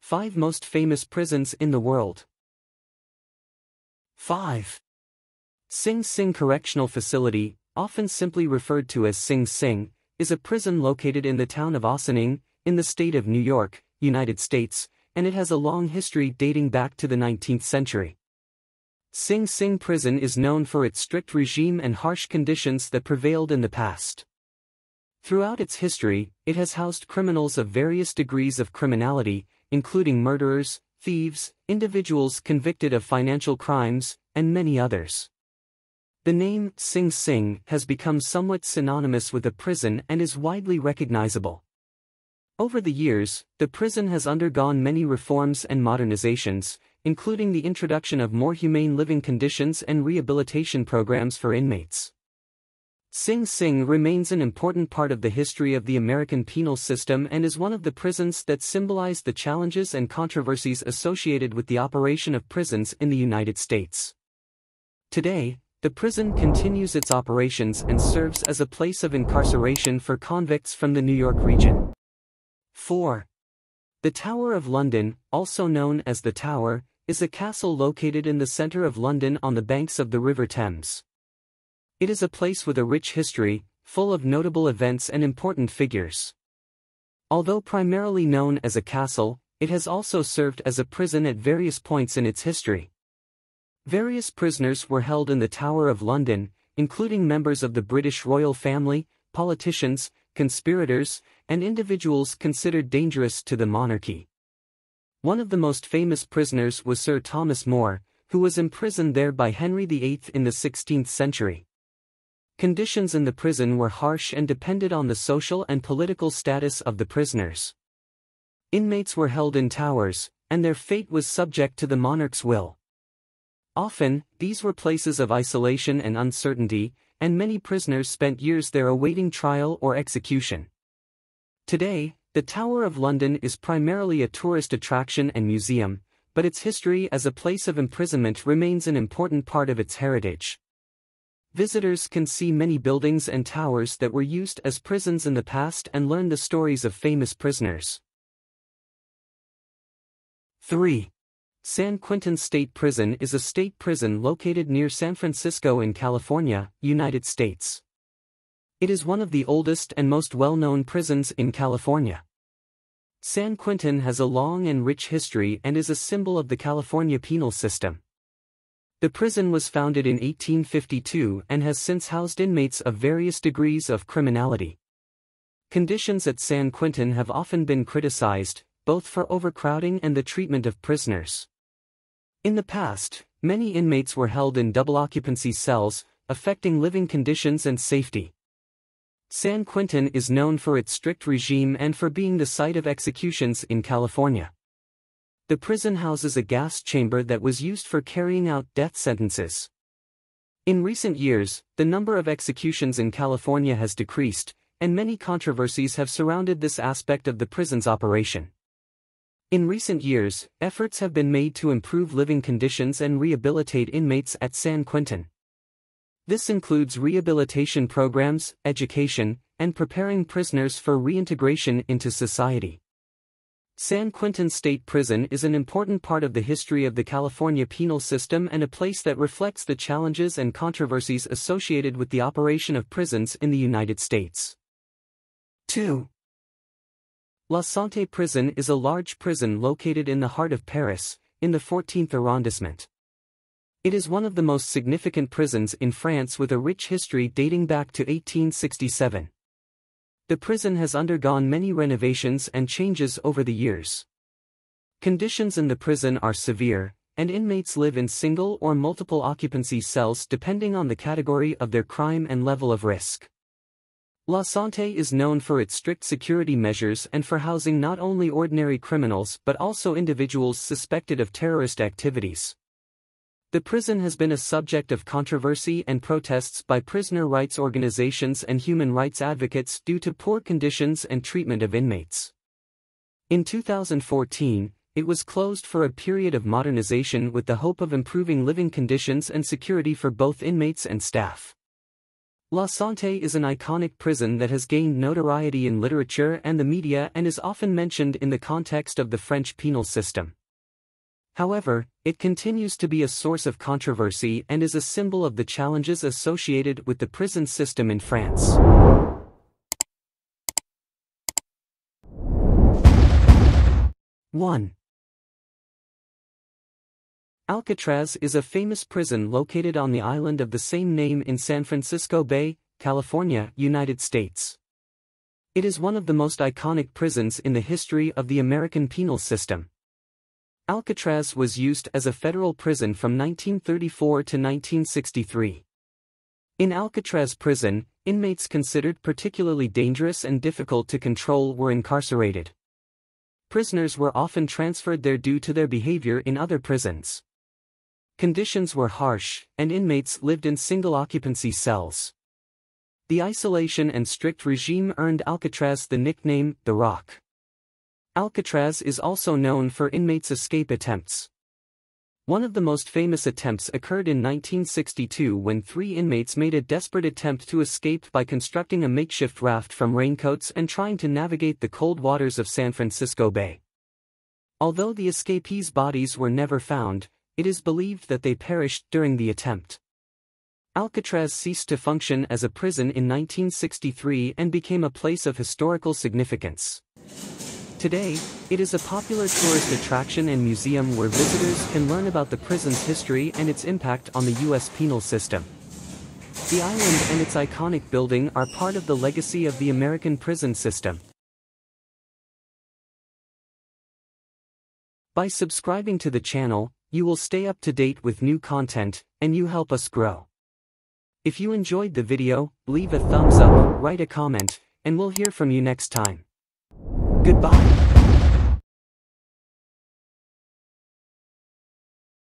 5 most famous prisons in the world. 5. Sing Correctional Facility, often simply referred to as Sing, is a prison located in the town of Ossining, in the state of New York, United States, and it has a long history dating back to the 19th century. Sing Prison is known for its strict regime and harsh conditions that prevailed in the past. Throughout its history, it has housed criminals of various degrees of criminality, including murderers, thieves, individuals convicted of financial crimes, and many others. The name Sing has become somewhat synonymous with a prison and is widely recognizable. Over the years, the prison has undergone many reforms and modernizations, including the introduction of more humane living conditions and rehabilitation programs for inmates. Sing remains an important part of the history of the American penal system and is one of the prisons that symbolize the challenges and controversies associated with the operation of prisons in the United States. Today, the prison continues its operations and serves as a place of incarceration for convicts from the New York region. 4. The Tower of London, also known as the Tower, is a castle located in the center of London on the banks of the River Thames. It is a place with a rich history, full of notable events and important figures. Although primarily known as a castle, it has also served as a prison at various points in its history. Various prisoners were held in the Tower of London, including members of the British royal family, politicians, conspirators, and individuals considered dangerous to the monarchy. One of the most famous prisoners was Sir Thomas More, who was imprisoned there by Henry VIII in the 16th century. Conditions in the prison were harsh and depended on the social and political status of the prisoners. Inmates were held in towers, and their fate was subject to the monarch's will. Often, these were places of isolation and uncertainty, and many prisoners spent years there awaiting trial or execution. Today, the Tower of London is primarily a tourist attraction and museum, but its history as a place of imprisonment remains an important part of its heritage. Visitors can see many buildings and towers that were used as prisons in the past and learn the stories of famous prisoners. 3. San Quentin State Prison is a state prison located near San Francisco in California, United States. It is one of the oldest and most well-known prisons in California. San Quentin has a long and rich history and is a symbol of the California penal system. The prison was founded in 1852 and has since housed inmates of various degrees of criminality. Conditions at San Quentin have often been criticized, both for overcrowding and the treatment of prisoners. In the past, many inmates were held in double-occupancy cells, affecting living conditions and safety. San Quentin is known for its strict regime and for being the site of executions in California. The prison houses a gas chamber that was used for carrying out death sentences. In recent years, the number of executions in California has decreased, and many controversies have surrounded this aspect of the prison's operation. In recent years, efforts have been made to improve living conditions and rehabilitate inmates at San Quentin. This includes rehabilitation programs, education, and preparing prisoners for reintegration into society. San Quentin State Prison is an important part of the history of the California penal system and a place that reflects the challenges and controversies associated with the operation of prisons in the United States. 2. La Santé Prison is a large prison located in the heart of Paris, in the 14th arrondissement. It is one of the most significant prisons in France with a rich history dating back to 1867. The prison has undergone many renovations and changes over the years. Conditions in the prison are severe, and inmates live in single or multiple occupancy cells depending on the category of their crime and level of risk. La Santé is known for its strict security measures and for housing not only ordinary criminals but also individuals suspected of terrorist activities. The prison has been a subject of controversy and protests by prisoner rights organizations and human rights advocates due to poor conditions and treatment of inmates. In 2014, it was closed for a period of modernization with the hope of improving living conditions and security for both inmates and staff. La Santé is an iconic prison that has gained notoriety in literature and the media and is often mentioned in the context of the French penal system. However, it continues to be a source of controversy and is a symbol of the challenges associated with the prison system in France. 1. Alcatraz is a famous prison located on the island of the same name in San Francisco Bay, California, United States. It is one of the most iconic prisons in the history of the American penal system. Alcatraz was used as a federal prison from 1934 to 1963. In Alcatraz prison, inmates considered particularly dangerous and difficult to control were incarcerated. Prisoners were often transferred there due to their behavior in other prisons. Conditions were harsh, and inmates lived in single-occupancy cells. The isolation and strict regime earned Alcatraz the nickname, The Rock. Alcatraz is also known for inmates' escape attempts. One of the most famous attempts occurred in 1962 when 3 inmates made a desperate attempt to escape by constructing a makeshift raft from raincoats and trying to navigate the cold waters of San Francisco Bay. Although the escapees' bodies were never found, it is believed that they perished during the attempt. Alcatraz ceased to function as a prison in 1963 and became a place of historical significance. Today, it is a popular tourist attraction and museum where visitors can learn about the prison's history and its impact on the U.S. penal system. The island and its iconic building are part of the legacy of the American prison system. By subscribing to the channel, you will stay up to date with new content, and you help us grow. If you enjoyed the video, leave a thumbs up, write a comment, and we'll hear from you next time. Goodbye.